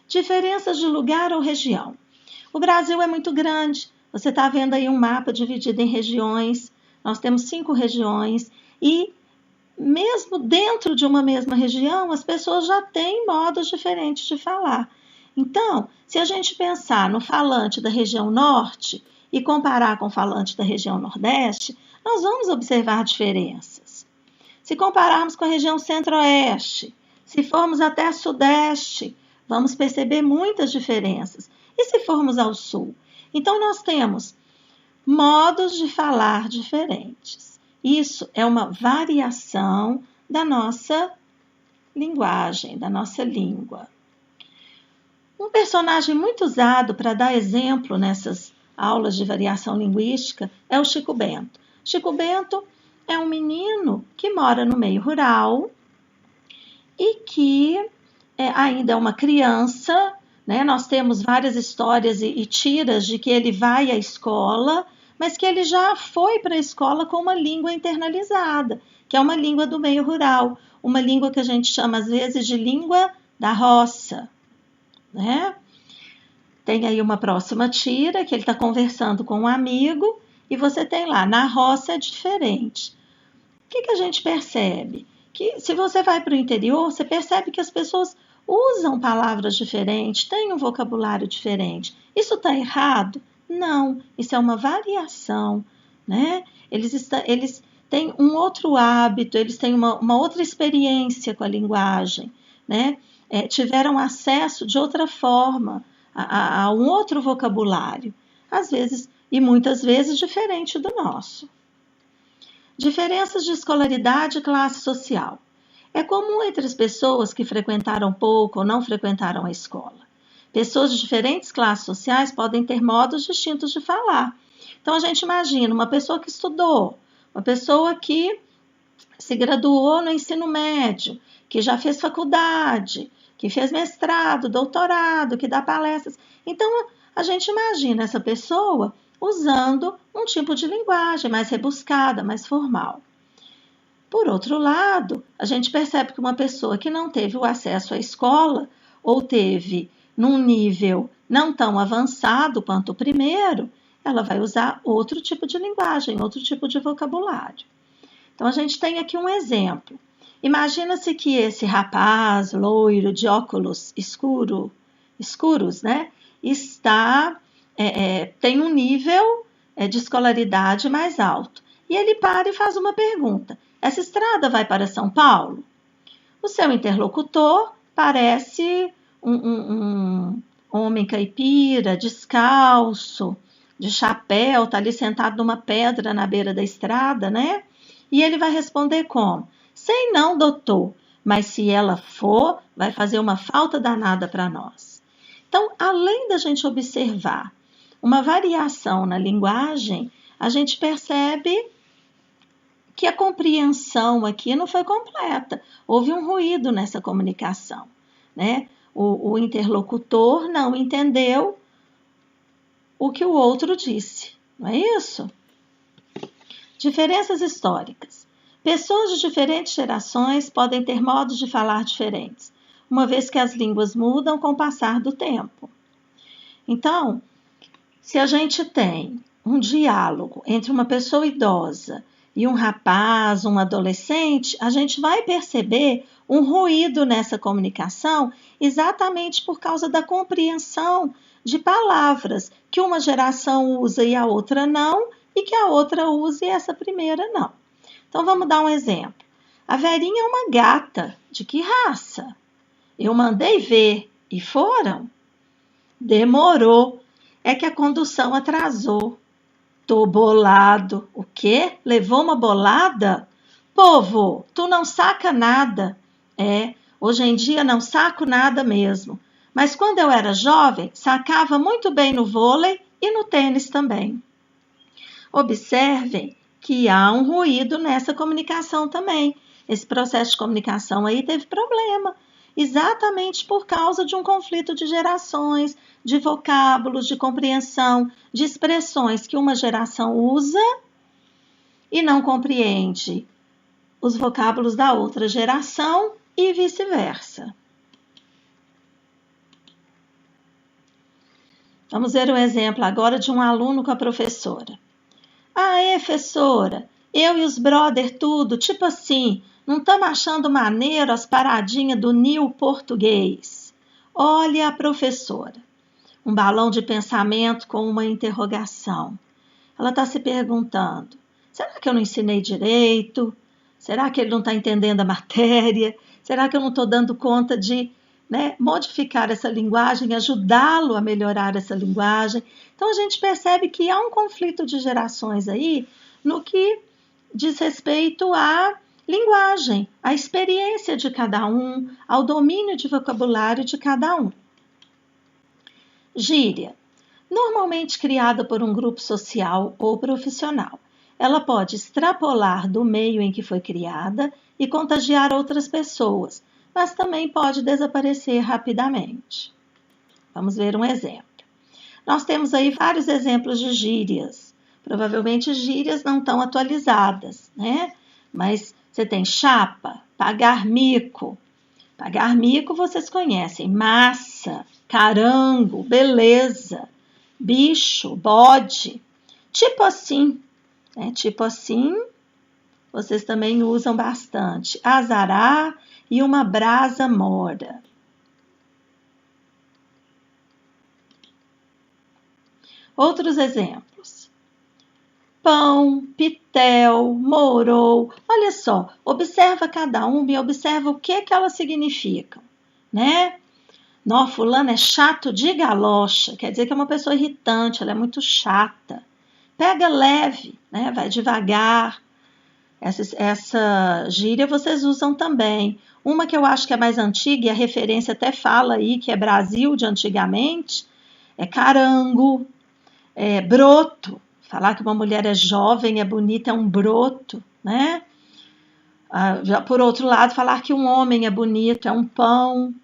Diferenças de lugar ou região. O Brasil é muito grande. Você está vendo aí um mapa dividido em regiões. Nós temos 5 regiões e mesmo dentro de uma mesma região, as pessoas já têm modos diferentes de falar. Então, se a gente pensar no falante da região norte e comparar com o falante da região nordeste, nós vamos observar diferenças. Se compararmos com a região centro-oeste, se formos até sudeste, vamos perceber muitas diferenças. E se formos ao sul? Então, nós temos modos de falar diferentes. Isso é uma variação da nossa linguagem, da nossa língua. Um personagem muito usado para dar exemplo nessas aulas de variação linguística é o Chico Bento. Chico Bento é um menino que mora no meio rural e que ainda é uma criança, né? Nós temos várias histórias e tiras de que ele vai à escola, mas que ele já foi para a escola com uma língua internalizada, que é uma língua do meio rural, uma língua que a gente chama às vezes de língua da roça, né? Tem aí uma próxima tira que ele está conversando com um amigo e você tem lá, na roça é diferente. O que a gente percebe? Que se você vai para o interior, você percebe que as pessoas usam palavras diferentes, têm um vocabulário diferente. Isso está errado? Não, isso é uma variação, né? Eles têm um outro hábito, eles têm uma outra experiência com a linguagem, né? Tiveram acesso de outra forma a um outro vocabulário, às vezes e muitas vezes diferente do nosso. Diferenças de escolaridade e classe social. É comum entre as pessoas que frequentaram pouco ou não frequentaram a escola. Pessoas de diferentes classes sociais podem ter modos distintos de falar. Então, a gente imagina uma pessoa que estudou, uma pessoa que se graduou no ensino médio, que já fez faculdade, que fez mestrado, doutorado, que dá palestras. Então, a gente imagina essa pessoa usando um tipo de linguagem mais rebuscada, mais formal. Por outro lado, a gente percebe que uma pessoa que não teve o acesso à escola ou teve num nível não tão avançado quanto o primeiro, ela vai usar outro tipo de linguagem, outro tipo de vocabulário. Então, a gente tem aqui um exemplo. Imagina-se que esse rapaz loiro de óculos escuros, né, tem um nível de escolaridade mais alto. E ele para e faz uma pergunta. Essa estrada vai para São Paulo? O seu interlocutor parece um homem caipira, descalço, de chapéu, está ali sentado numa pedra na beira da estrada, né? E ele vai responder como? Sei não, doutor, mas se ela for, vai fazer uma falta danada para nós. Então, além da gente observar uma variação na linguagem, a gente percebe que a compreensão aqui não foi completa. Houve um ruído nessa comunicação, né? O interlocutor não entendeu o que o outro disse, não é isso? Diferenças históricas. Pessoas de diferentes gerações podem ter modos de falar diferentes, uma vez que as línguas mudam com o passar do tempo. Então, se a gente tem um diálogo entre uma pessoa idosa e um rapaz, um adolescente, a gente vai perceber um ruído nessa comunicação exatamente por causa da compreensão de palavras que uma geração usa e a outra não, e que a outra usa e essa primeira não. Então, vamos dar um exemplo. A Verinha é uma gata. De que raça? Eu mandei ver. E foram? Demorou. É que a condução atrasou. Tô bolado. O quê? Levou uma bolada? Povo, tu não saca nada. Hoje em dia não saco nada mesmo. Mas quando eu era jovem, sacava muito bem no vôlei e no tênis também. Observem que há um ruído nessa comunicação também. Esse processo de comunicação aí teve problema, exatamente por causa de um conflito de gerações, de vocábulos, de compreensão, de expressões que uma geração usa e não compreende os vocábulos da outra geração e vice-versa. Vamos ver um exemplo agora de um aluno com a professora. Aê, professora, eu e os brother tudo, tipo assim, não estamos achando maneiro as paradinhas do Nil português. Olha a professora. Um balão de pensamento com uma interrogação. Ela está se perguntando, será que eu não ensinei direito? Será que ele não está entendendo a matéria? Será que eu não estou dando conta de modificar essa linguagem, ajudá-lo a melhorar essa linguagem? Então, a gente percebe que há um conflito de gerações aí no que diz respeito à linguagem, à experiência de cada um, ao domínio de vocabulário de cada um. Gíria. Normalmente criada por um grupo social ou profissional. Ela pode extrapolar do meio em que foi criada e contagiar outras pessoas, mas também pode desaparecer rapidamente. Vamos ver um exemplo. Nós temos aí vários exemplos de gírias. Provavelmente gírias não estão atualizadas, né? Mas você tem chapa, pagar mico. Pagar mico vocês conhecem. Massa, carango, beleza, bicho, bode. Tipo assim, né? Tipo assim, vocês também usam bastante. Azará e uma brasa mora. Outros exemplos. Pão, pitel, morou. Olha só, observa cada uma e observa o que elas significam, né? Nó, fulano é chato de galocha, quer dizer que é uma pessoa irritante, ela é muito chata. Pega leve, né? Vai devagar. Essa gíria vocês usam também. Uma que eu acho que é mais antiga, e a referência até fala aí que é Brasil de antigamente, é carango, é broto. Falar que uma mulher é jovem, é bonita, é um broto, né? Já por outro lado, falar que um homem é bonito, é um pão.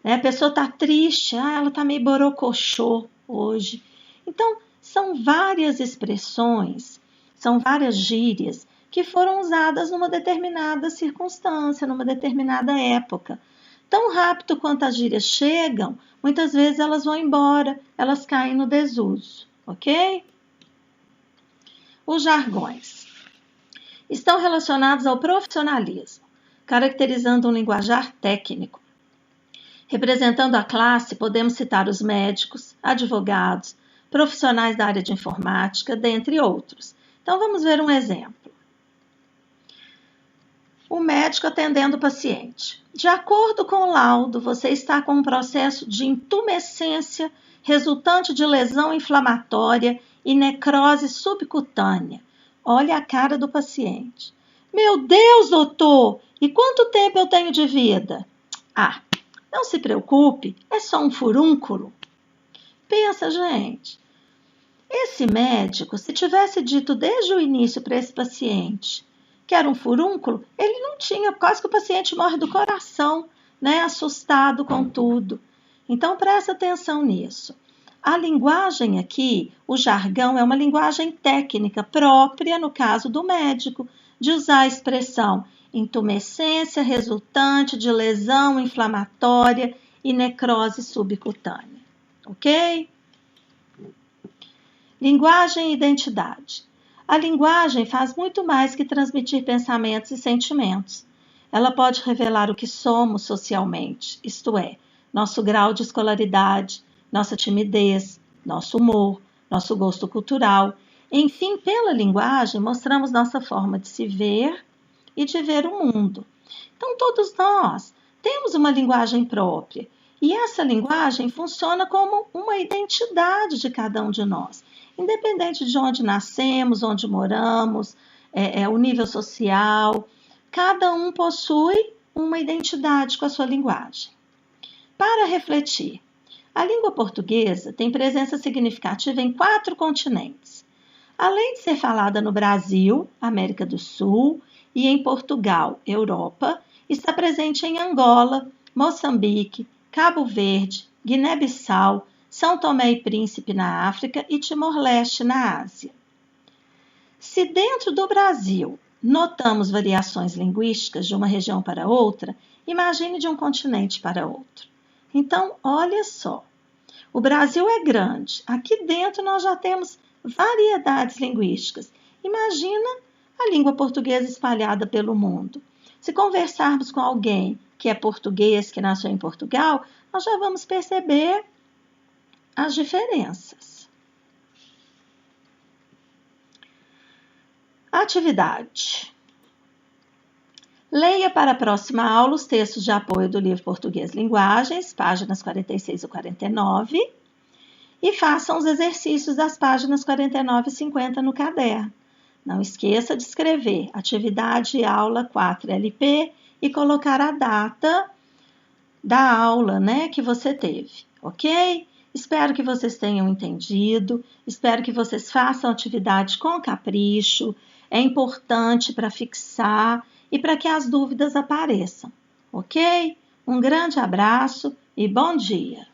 Né? A pessoa está triste, ela está meio borocochô hoje. Então, são várias expressões, são várias gírias que foram usadas numa determinada circunstância, numa determinada época. Tão rápido quanto as gírias chegam, muitas vezes elas vão embora, elas caem no desuso, ok? Os jargões estão relacionados ao profissionalismo, caracterizando um linguajar técnico. Representando a classe, podemos citar os médicos, advogados, profissionais da área de informática, dentre outros. Então, vamos ver um exemplo. O médico atendendo o paciente. De acordo com o laudo, você está com um processo de intumescência resultante de lesão inflamatória e necrose subcutânea. Olha a cara do paciente. Meu Deus, doutor! E quanto tempo eu tenho de vida? Não se preocupe, é só um furúnculo. Pensa, gente. Esse médico, se tivesse dito desde o início para esse paciente que era um furúnculo, ele não tinha, quase que o paciente morre do coração, né? Assustado com tudo. Então, presta atenção nisso. A linguagem aqui, o jargão, é uma linguagem técnica própria, no caso do médico, de usar a expressão intumescência resultante de lesão inflamatória e necrose subcutânea. Ok? Linguagem e identidade. A linguagem faz muito mais que transmitir pensamentos e sentimentos. Ela pode revelar o que somos socialmente, isto é, nosso grau de escolaridade, nossa timidez, nosso humor, nosso gosto cultural. Enfim, pela linguagem, mostramos nossa forma de se ver e de ver o mundo. Então, todos nós temos uma linguagem própria e essa linguagem funciona como uma identidade de cada um de nós, independente de onde nascemos, onde moramos, o nível social, cada um possui uma identidade com a sua linguagem. Para refletir, a língua portuguesa tem presença significativa em 4 continentes. Além de ser falada no Brasil, América do Sul, e em Portugal, Europa, está presente em Angola, Moçambique, Cabo Verde, Guiné-Bissau, São Tomé e Príncipe na África e Timor-Leste na Ásia. Se dentro do Brasil notamos variações linguísticas de uma região para outra, imagine de um continente para outro. Então, olha só, O Brasil é grande. Aqui dentro nós já temos variedades linguísticas. Imagina a língua portuguesa espalhada pelo mundo. Se conversarmos com alguém que é português, que nasceu em Portugal, nós já vamos perceber as diferenças. Atividade. Leia para a próxima aula os textos de apoio do livro Português Linguagens, páginas 46 e 49, e façam os exercícios das páginas 49 e 50 no caderno. Não esqueça de escrever atividade aula 4 LP e colocar a data da aula, que você teve, ok? Espero que vocês tenham entendido, espero que vocês façam atividade com capricho, é importante para fixar e para que as dúvidas apareçam, ok? Um grande abraço e bom dia!